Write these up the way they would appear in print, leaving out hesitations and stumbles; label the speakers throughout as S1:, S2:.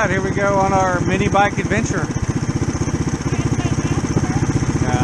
S1: right, here we go on our mini bike adventure. Yeah.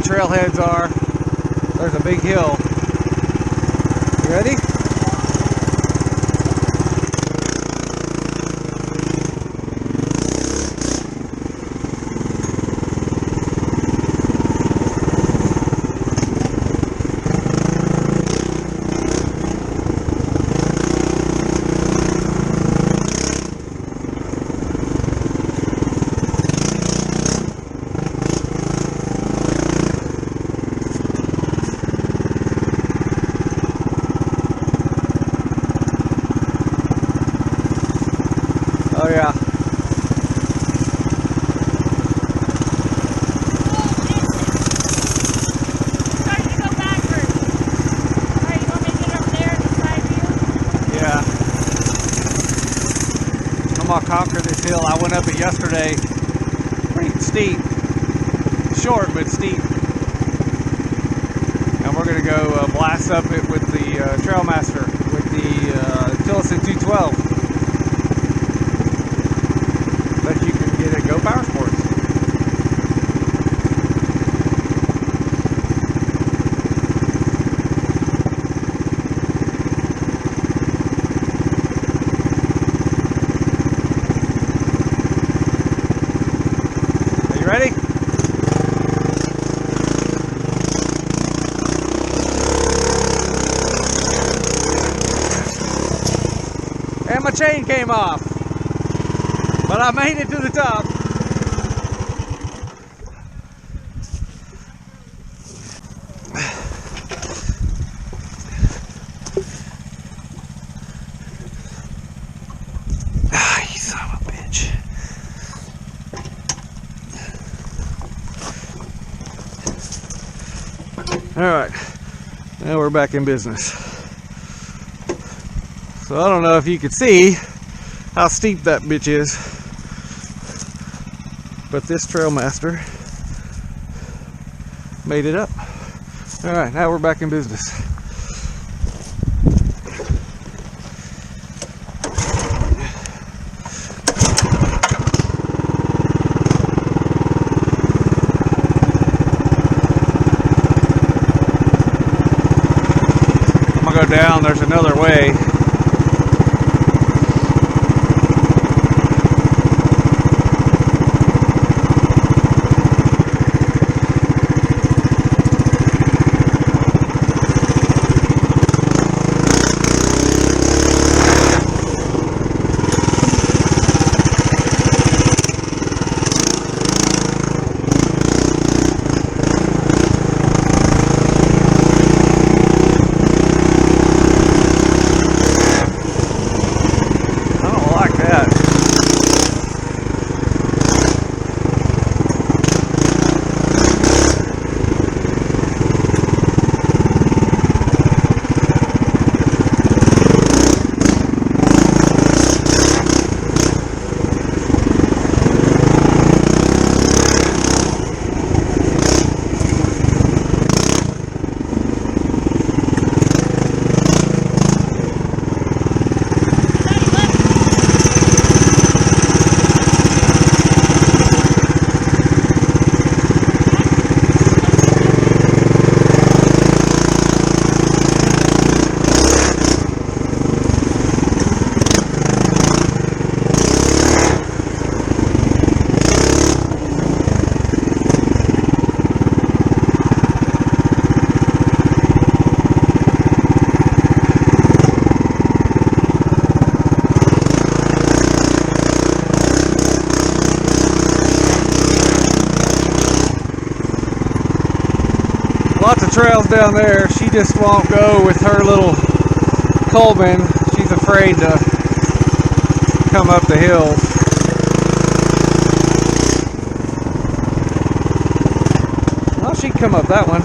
S1: Trailheads are. There's a big hill. You ready? Oh yeah.
S2: Starting to go backwards. Alright, you want me to get up there in the side view?
S1: Yeah. I'm gonna conquer this hill. I went up it yesterday. Pretty steep. Short but steep. And we're gonna go blast up it with the Trailmaster with the Tillotson 212. But you can get it. Go Power Sports. Are you ready? And my chain came off. But I made it to the top. Ah, you son of a bitch. All right, now we're back in business. So I don't know if you could see how steep that bitch is, but this Trailmaster made it up. All right, now we're back in business. I'm gonna go down, there's another way. Lots of trails down there. She just won't go with her little Coleman. She's afraid to come up the hills. Well, she can come up that one.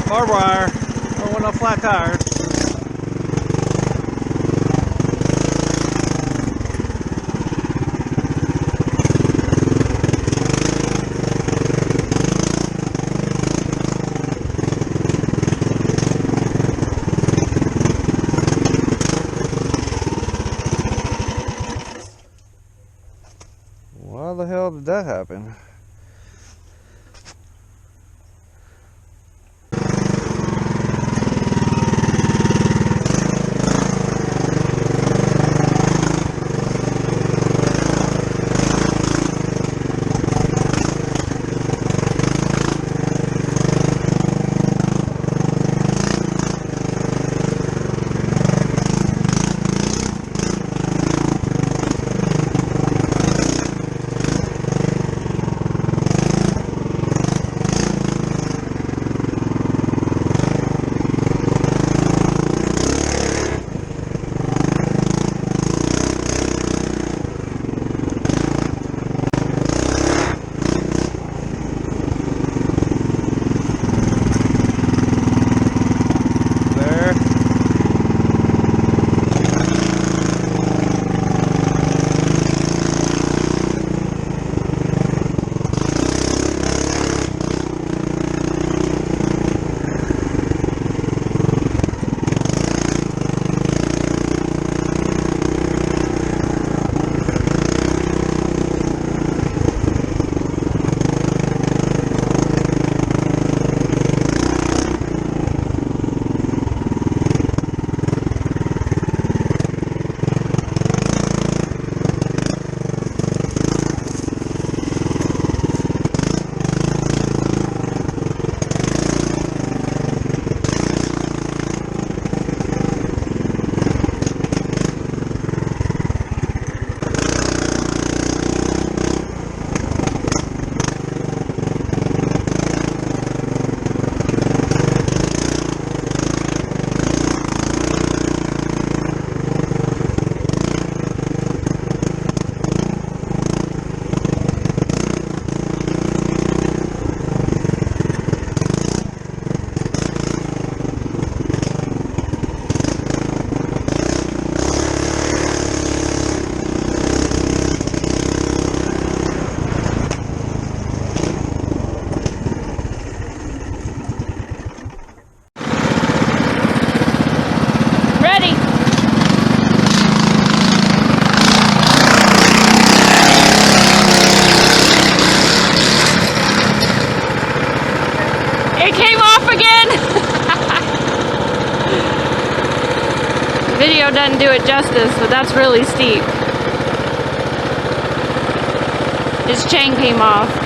S1: Barbed wire. Don't want no flat tires. Why the hell did that happen?
S2: It came off again! The video doesn't do it justice, but that's really steep. His chain came off.